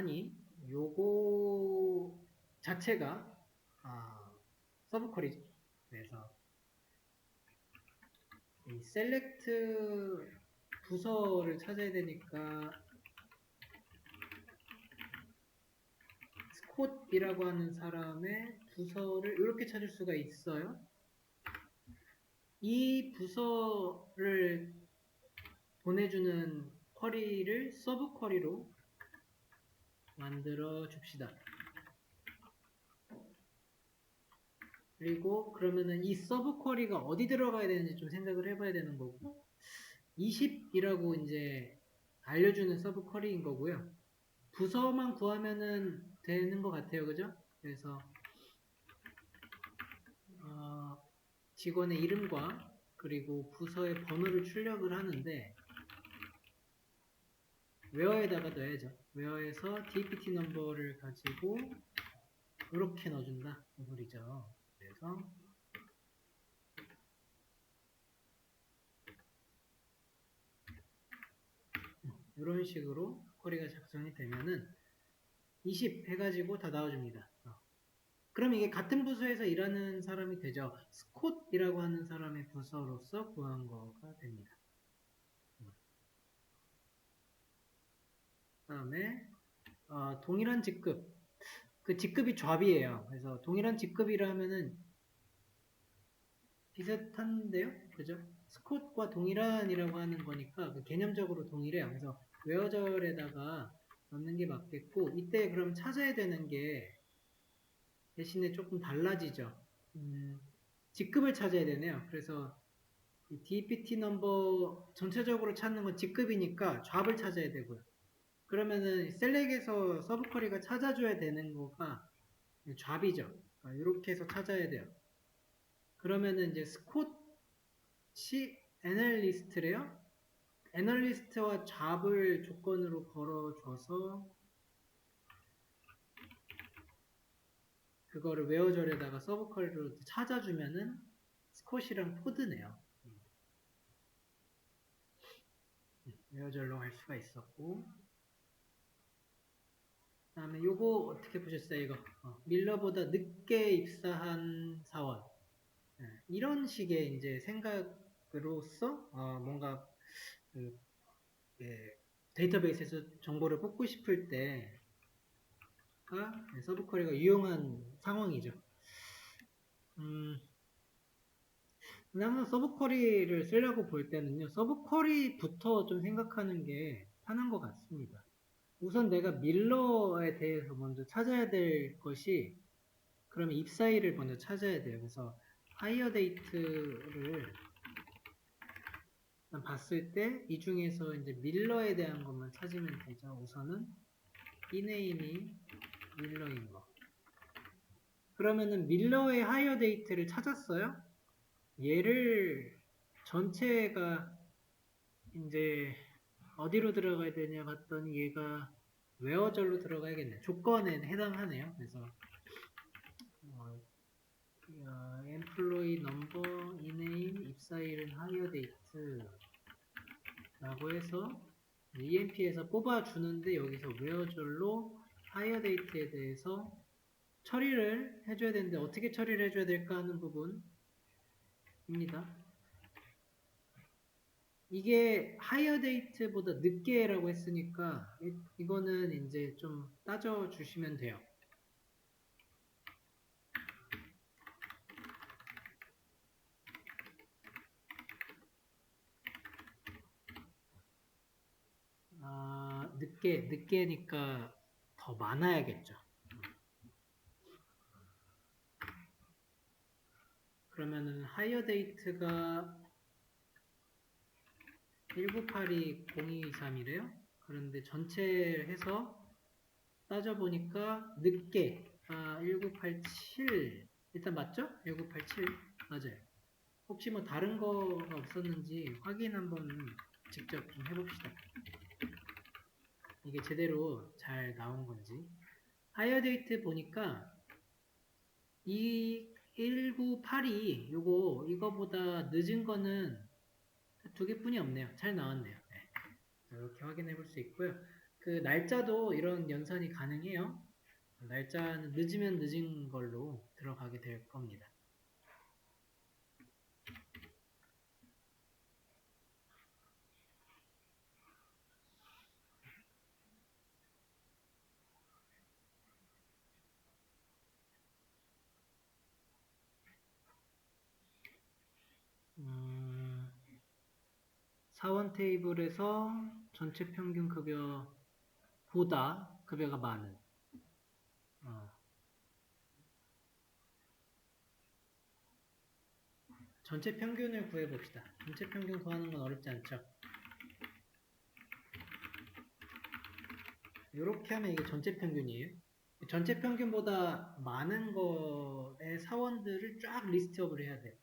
하니 요거 자체가 서브 쿼리죠. 그래서 이 셀렉트 부서를 찾아야 되니까 스콧이라고 하는 사람의 부서를 이렇게 찾을 수가 있어요. 이 부서를 보내주는 쿼리를 서브 쿼리로 만들어 줍시다. 그리고 그러면은 이 서브 쿼리가 어디 들어가야 되는지 좀 생각을 해봐야 되는 거고, 20이라고 이제 알려주는 서브 쿼리인 거고요. 부서만 구하면은 되는 것 같아요. 그죠? 그래서 직원의 이름과 그리고 부서의 번호를 출력을 하는데 where에다가 넣어야죠. where에서 dpt 넘버를 가지고 이렇게 넣어준다 그 소리죠. 그래서 이런 식으로 쿼리가 작성이 되면은 20 해가지고 다 나와줍니다. 그럼 이게 같은 부서에서 일하는 사람이 되죠. 스콧이라고 하는 사람의 부서로서 구한 거가 됩니다. 그 다음에 동일한 직급, 그 직급이 잡이에요. 그래서 동일한 직급이라면은 비슷한데요, 그죠? 스콧과 동일한이라고 하는 거니까 그 개념적으로 동일해요. 그래서 웨어절에다가 넣는 게 맞겠고, 이때 그럼 찾아야 되는 게 대신에 조금 달라지죠. 직급을 찾아야 되네요. 그래서 이 DPT 넘버 전체적으로 찾는 건 직급이니까 잡을 찾아야 되고요. 그러면은 셀렉에서 서브 쿼리가 찾아줘야 되는 거가 잡이죠. 이렇게 해서 찾아야 돼요. 그러면은 이제 스콧이 애널리스트래요. 애널리스트와 잡을 조건으로 걸어줘서 그거를 웨어절에다가 서브 쿼리로 찾아주면은 스콧이랑 코드네요. 웨어절로 할 수가 있었고, 그 다음에 요거 어떻게 보셨어요? 이거 밀러보다 늦게 입사한 사원. 이런 식의 이제 생각으로서 뭔가 그, 데이터베이스에서 정보를 뽑고 싶을 때가 서브 쿼리가 유용한 상황이죠. 그다음에 서브 쿼리를 쓰려고 볼 때는요, 서브 쿼리부터 좀 생각하는 게 편한 것 같습니다. 우선 내가 밀러에 대해서 먼저 찾아야 될 것이, 그러면 입사일을 먼저 찾아야 돼요. 그래서 하이어 데이트를 봤을 때 이 중에서 이제 밀러에 대한 것만 찾으면 되죠. 우선은 이 네임이 밀러인 거. 그러면은 밀러의 하이어 데이트를 찾았어요. 얘를 전체가 이제 어디로 들어가야 되냐 봤더니 얘가 웨어절로 들어가야겠네. 조건에 해당하네요. 그래서 employee number, e-name, 입사일은 hire date 라고 해서 EMP에서 뽑아주는데 여기서 웨어절로 hire date에 대해서 처리를 해줘야 되는데 어떻게 처리를 해줘야 될까 하는 부분입니다. 이게 hire date보다 늦게라고 했으니까 이거는 이제 좀 따져주시면 돼요. 늦게니까 더 많아야겠죠. 그러면은 하이어 데이트가 1982-0223이래요. 그런데 전체 해서 따져보니까 늦게가 1987 일단 맞죠? 1987 맞아요. 혹시 뭐 다른 거가 없었는지 확인 한번 직접 좀 해봅시다. 이게 제대로 잘 나온 건지. 하이어 데이트 보니까 이 1982 이거보다 늦은 거는 두 개뿐이 없네요. 잘 나왔네요. 네. 이렇게 확인해 볼 수 있고요. 그 날짜도 이런 연산이 가능해요. 날짜는 늦으면 늦은 걸로 들어가게 될 겁니다. 사원 테이블에서 전체 평균 급여보다 급여가 많은. 전체 평균을 구해봅시다. 전체 평균 구하는 건 어렵지 않죠? 이렇게 하면 이게 전체 평균이에요. 전체 평균보다 많은 거의 사원들을 쫙 리스트업을 해야 돼요.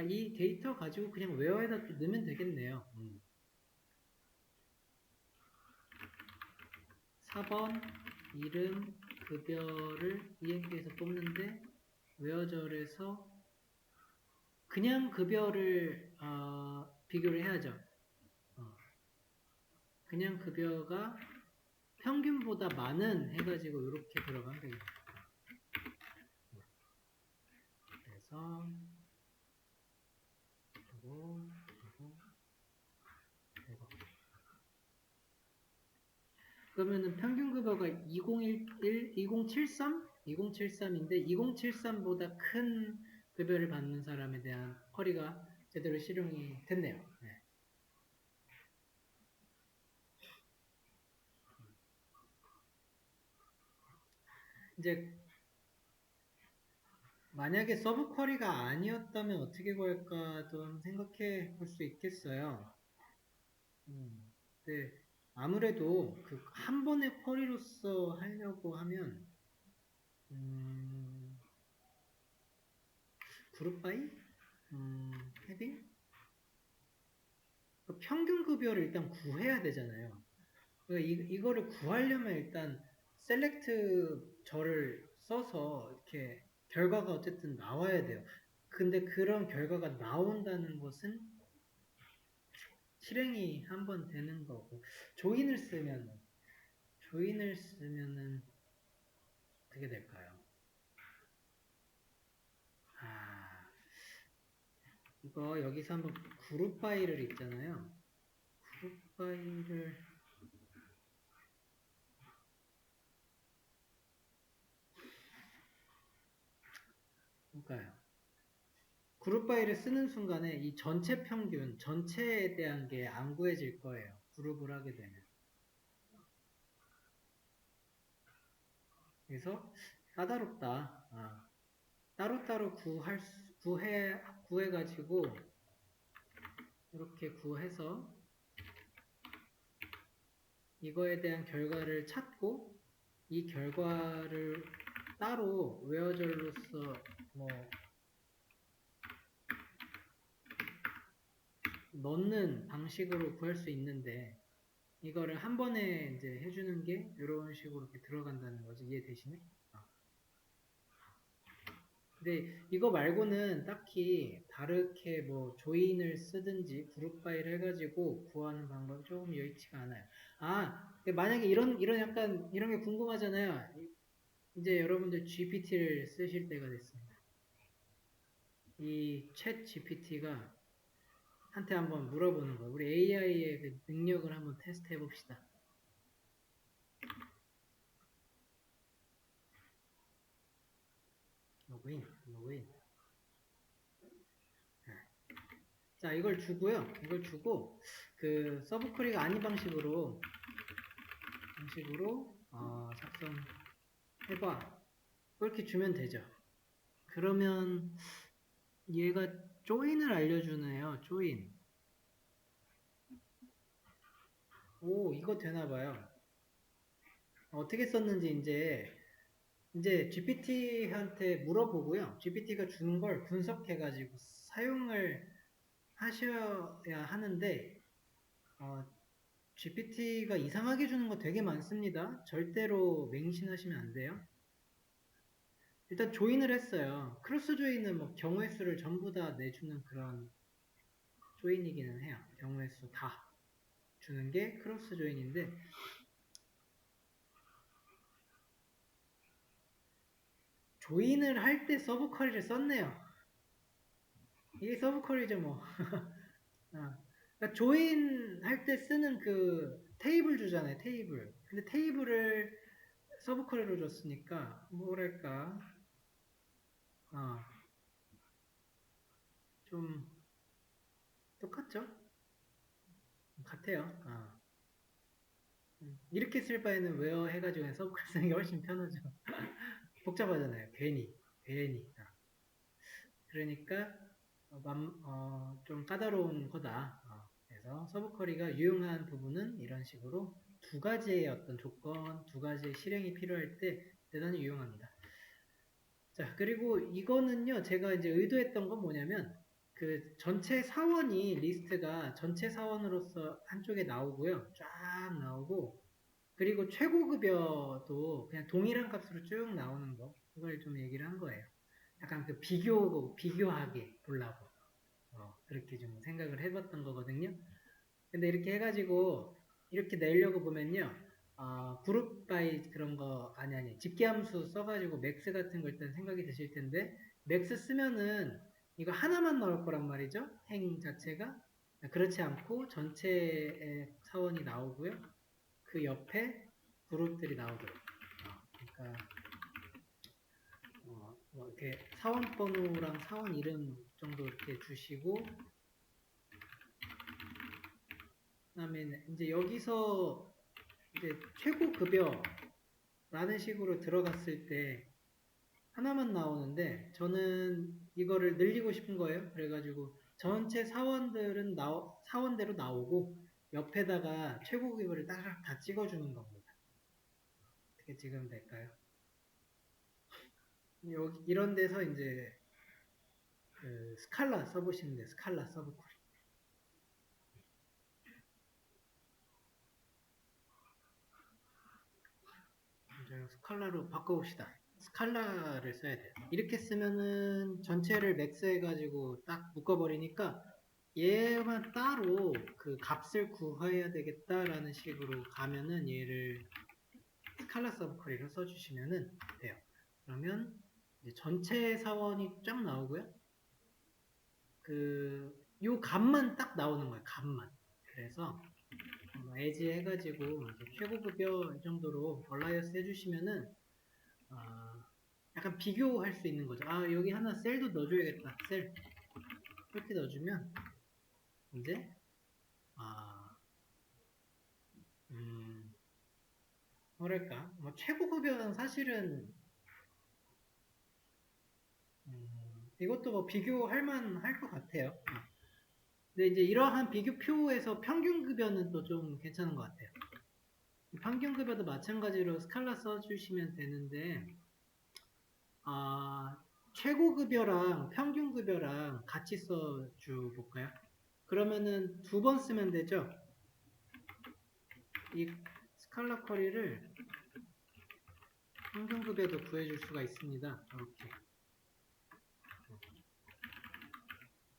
이 데이터 가지고 그냥 웨어에다 넣으면 되겠네요. 4번 이름 급여를 EMP에서 뽑는데 웨어절에서 그냥 급여를 비교를 해야죠. 그냥 급여가 평균보다 많은 해가지고 이렇게 들어가면 되겠다. 그래서 그러면은 평균 급여가 2073인데 2073보다 큰 급여를 받는 사람에 대한 쿼리가 제대로 실용이 됐네요. 네. 이제 만약에 서브 쿼리가 아니었다면 어떻게 구할까 좀 생각해 볼 수 있겠어요. 근데 아무래도 그 한 번의 쿼리로서 하려고 하면 그룹 바이? 헤딩? 그 평균 급여를 일단 구해야 되잖아요. 그러니까 이거를 구하려면 일단 셀렉트 절을 써서 이렇게 결과가 어쨌든 나와야 돼요. 근데 그런 결과가 나온다는 것은 실행이 한번 되는 거고 조인을 쓰면은 어떻게 될까요? 이거 여기서 한번 그룹 바이를 있잖아요. 그룹 바이를 볼까요? 그룹 바이를 쓰는 순간에 이 전체 평균, 전체에 대한 게 안 구해질 거예요. 그룹을 하게 되면. 그래서 까다롭다. 따로따로 구해가지고 이렇게 구해서 이거에 대한 결과를 찾고 이 결과를 따로 웨어절로서 뭐 넣는 방식으로 구할 수 있는데 이거를 한 번에 이제 해주는 게 이런 식으로 이렇게 들어간다는 거지. 이해되시네? 근데 이거 말고는 딱히 다르게 뭐 조인을 쓰든지 그룹 파일 해가지고 구하는 방법이 조금 여의치가 않아요. 만약에 이런 약간 이런 게 궁금하잖아요. 이제 여러분들 GPT를 쓰실 때가 됐습니다. 이 챗 GPT가 한테 한번 물어보는 거예요. 우리 AI의 그 능력을 한번 테스트 해봅시다. 로그인. 자, 이걸 주고요. 이걸 주고 그 서브 쿼리가 아닌 방식으로 작성해봐. 그렇게 주면 되죠. 그러면 얘가 조인을 알려주네요. 조인. 오, 이거 되나봐요. 어떻게 썼는지 이제 GPT한테 물어보고요. GPT가 준 걸 분석해가지고 사용을 하셔야 하는데, GPT가 이상하게 주는 거 되게 많습니다. 절대로 맹신하시면 안 돼요. 일단 조인을 했어요. 크로스 조인은 뭐 경우의 수를 전부 다 내주는 그런 조인이기는 해요. 경우의 수 다 주는 게 크로스 조인인데, 조인을 할 때 서브 쿼리를 썼네요. 이게 서브 쿼리죠 뭐. 그러니까 조인 할 때 쓰는 그 테이블 주잖아요. 테이블. 근데 테이블을 서브 쿼리로 줬으니까 뭐랄까 어, 좀 똑같죠? 같아요. 이렇게 쓸 바에는 웨어 해가지고 그냥 서브 쿼리 쓰는 게 훨씬 편하죠. 복잡하잖아요. 괜히. 그러니까 좀 까다로운 거다. 그래서 서브 쿼리가 유용한 부분은 이런 식으로 두 가지의 어떤 조건, 두 가지의 실행이 필요할 때 대단히 유용합니다. 자, 그리고 이거는요, 제가 이제 의도했던 건 뭐냐면, 그 전체 사원이 리스트가 전체 사원으로서 한쪽에 나오고요. 쫙 나오고, 그리고 최고급여도 그냥 동일한 값으로 쭉 나오는 거. 그걸 좀 얘기를 한 거예요. 약간 그 비교하게 보려고. 그렇게 좀 생각을 해봤던 거거든요. 근데 이렇게 해가지고, 이렇게 내려고 보면요. 그룹 바이 그런 거, 아니, 집계함수 써가지고 맥스 같은 거 일단 생각이 드실 텐데, 맥스 쓰면은 이거 하나만 나올 거란 말이죠. 행 자체가. 그렇지 않고 전체의 사원이 나오고요. 그 옆에 그룹들이 나오도록. 그러니까, 뭐 이렇게 사원 번호랑 사원 이름 정도 이렇게 주시고, 그다음에 이제 여기서 이제 최고 급여라는 식으로 들어갔을 때 하나만 나오는데 저는 이거를 늘리고 싶은 거예요. 그래가지고 전체 사원대로 나오고 옆에다가 최고 급여를 따라 다 찍어주는 겁니다. 어떻게 찍으면 될까요? 여기 이런 데서 이제 그 스칼라 써보시면 돼요. 스칼라 서브콜. 이제 스칼라로 바꿔봅시다. 스칼라를 써야 돼요. 이렇게 쓰면은 전체를 맥스 해가지고 딱 묶어버리니까 얘만 따로 그 값을 구해야 되겠다라는 식으로 가면은 얘를 스칼라 서브쿼리로 써주시면은 돼요. 그러면 이제 전체 사원이 쫙 나오고요. 요 값만 딱 나오는 거예요. 값만. 그래서 에지 해가지고 최고급여 이 정도로 얼라이어스 해주시면은 약간 비교할 수 있는 거죠. 여기 하나 셀도 넣어줘야겠다. 셀 이렇게 넣어주면 이제 음, 뭐랄까 뭐 최고급여는 사실은 이것도 뭐 비교할 만할 것 같아요. 근데 이제 이러한 비교표에서 평균급여는 또 좀 괜찮은 것 같아요. 평균급여도 마찬가지로 스칼라 써주시면 되는데 최고급여랑 평균급여랑 같이 써줘 볼까요? 그러면은 두 번 쓰면 되죠. 이 스칼라 쿼리를 평균급여도 구해줄 수가 있습니다. 이렇게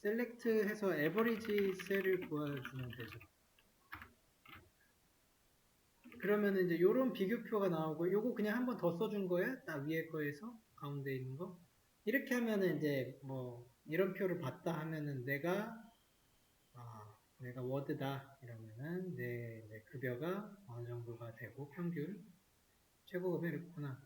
셀렉트 해서 에버리지 셀을 구해주면 되죠. 그러면 이제 요런 비교표가 나오고 요거 그냥 한 번 더 써준 거예요. 딱 위에 거에서 가운데 있는 거. 이렇게 하면은 이제 뭐 이런 표를 봤다 하면은 내가 워드다 이러면은 내 급여가 어느 정도가 되고 평균 최고급여 이렇구나.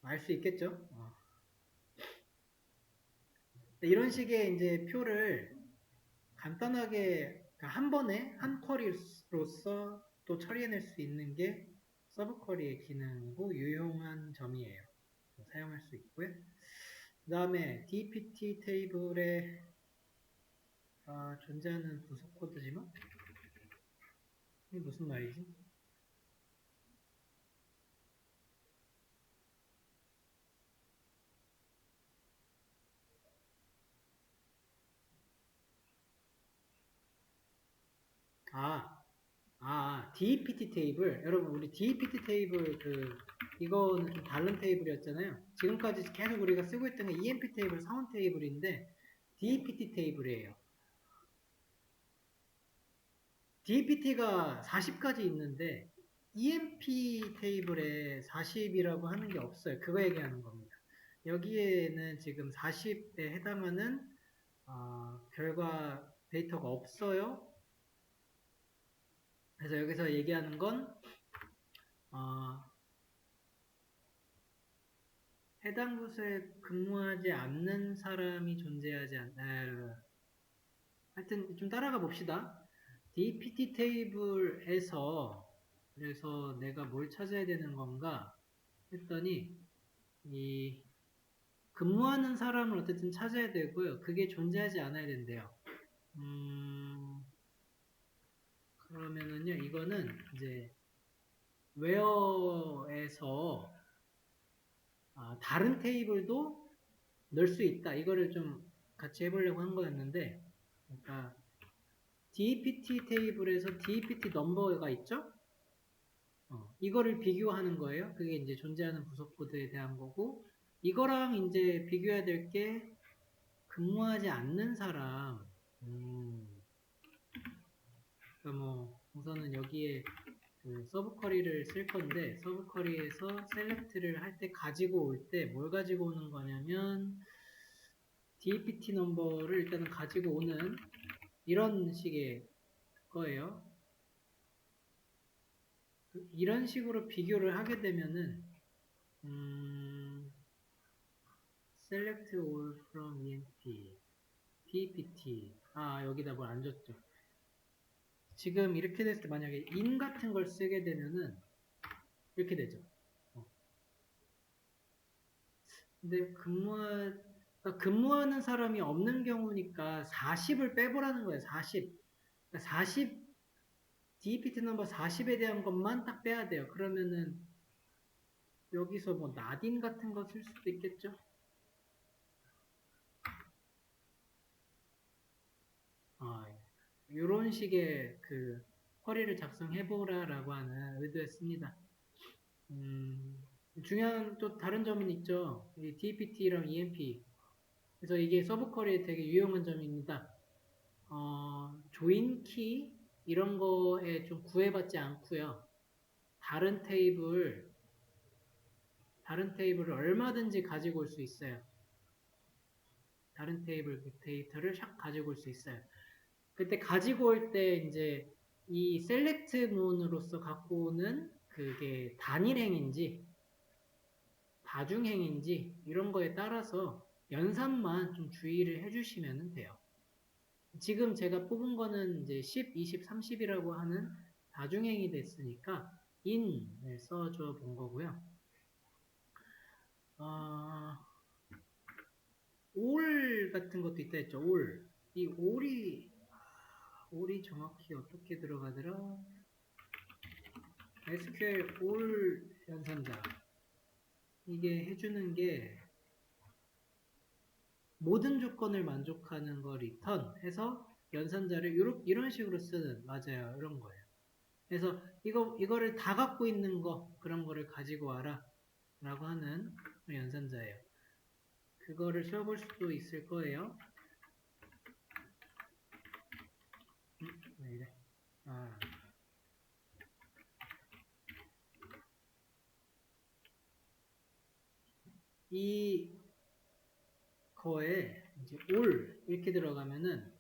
알 수 있겠죠. 이런 식의 이제 표를 간단하게 한 번에 한 쿼리로서 또 처리해낼 수 있는 게 서브 쿼리의 기능이고 유용한 점이에요. 사용할 수 있고요. 그 다음에 DPT 테이블에 존재하는 부속 코드지만 이게 무슨 말이지? 아, DEPT 테이블. 여러분, 우리 DEPT 테이블, 이거는 좀 다른 테이블이었잖아요. 지금까지 계속 우리가 쓰고 있던 게 EMP 테이블, 사원 테이블인데, DEPT 테이블이에요. DEPT가 40까지 있는데, EMP 테이블에 40이라고 하는 게 없어요. 그거 얘기하는 겁니다. 여기에는 지금 40에 해당하는, 결과 데이터가 없어요. 그래서 여기서 얘기하는 건, 해당 부서에 근무하지 않는 사람이 존재하지 않나. 하여튼 좀 따라가 봅시다. DPT 테이블에서 그래서 내가 뭘 찾아야 되는 건가 했더니 이 근무하는 사람을 어쨌든 찾아야 되고요. 그게 존재하지 않아야 된대요. 그러면은요, 이거는 이제 웨어에서 다른 테이블도 넣을 수 있다. 이거를 좀 같이 해보려고 한 거였는데, 그러니까 DPT 테이블에서 DPT 넘버가 있죠? 이거를 비교하는 거예요. 그게 이제 존재하는 부서 코드에 대한 거고, 이거랑 이제 비교해야 될 게 근무하지 않는 사람. 그러니까 뭐 우선은 여기에 그 서브 쿼리를 쓸 건데, 서브 쿼리에서 셀렉트를 할 때 가지고 올 때 뭘 가지고 오는 거냐면 DPT 넘버를 일단은 가지고 오는 이런 식의 거예요. 이런 식으로 비교를 하게 되면은 select all from EMP, DPT. 여기다 뭘 안 줬죠. 지금 이렇게 됐을 때 만약에 in 같은 걸 쓰게 되면은 이렇게 되죠. 근데 근무하는 사람이 없는 경우니까 40을 빼보라는 거예요. 40. 그러니까 40, DPT 넘버 40에 대한 것만 딱 빼야 돼요. 그러면은 여기서 뭐 나딘 같은 거 쓸 수도 있겠죠. 이런 식의 그 쿼리를 작성해보라라고 하는 의도였습니다. 중요한 또 다른 점은 있죠. 이 DPT랑 EMP. 그래서 이게 서브 쿼리에 되게 유용한 점입니다. 조인 키 이런 거에 좀 구애받지 않고요. 다른 테이블을 얼마든지 가지고 올 수 있어요. 다른 테이블 그 데이터를 샥 가지고 올 수 있어요. 그때 가지고 올 때 이제 이 셀렉트 문으로서 갖고 오는 그게 단일행인지 다중행인지 이런 거에 따라서 연산만 좀 주의를 해주시면 돼요. 지금 제가 뽑은 거는 이제 10, 20, 30이라고 하는 다중행이 됐으니까 in을 써줘 본 거고요. all 같은 것도 있다 했죠. all. 이 all이 정확히 어떻게 들어가더라? SQL all 연산자. 이게 해주는 게 모든 조건을 만족하는 거 return 해서 연산자를 이런 식으로 쓰는, 맞아요. 이런 거예요. 그래서 이거를 다 갖고 있는 거, 그런 거를 가지고 와라. 라고 하는 연산자예요. 그거를 써볼 수도 있을 거예요. 왜 이래? 이 거에 이제 all 이렇게 들어가면은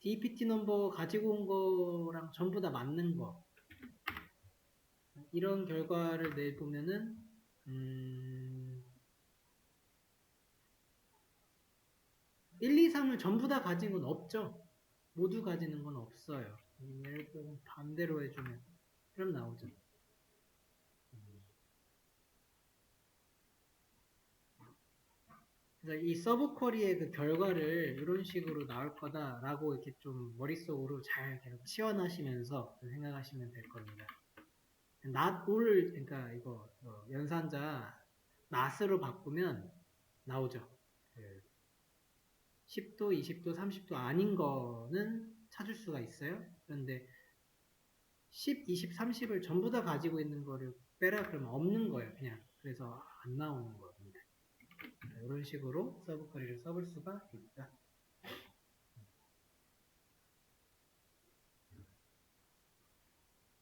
DPT 넘버 가지고 온 거랑 전부 다 맞는 거 이런 결과를 내보면은 1, 2, 3을 전부 다 가진 건 없죠. 모두 가지는 건 없어요. 예를 들면 반대로 해주면 그럼 나오죠. 그래서 이 서브 쿼리의 그 결과를 이런 식으로 나올 거다라고 이렇게 좀 머릿속으로 잘 계속 치환하시면서 생각하시면 될 겁니다. not all, 그러니까 이거 연산자 not으로 바꾸면 나오죠. 10도, 20도, 30도 아닌 거는 찾을 수가 있어요. 그런데 10, 20, 30을 전부 다 가지고 있는 거를 빼라 그러면 없는 거예요. 그냥. 그래서 안 나오는 겁니다. 이런 식으로 서브 쿼리를 써볼 수가 있다.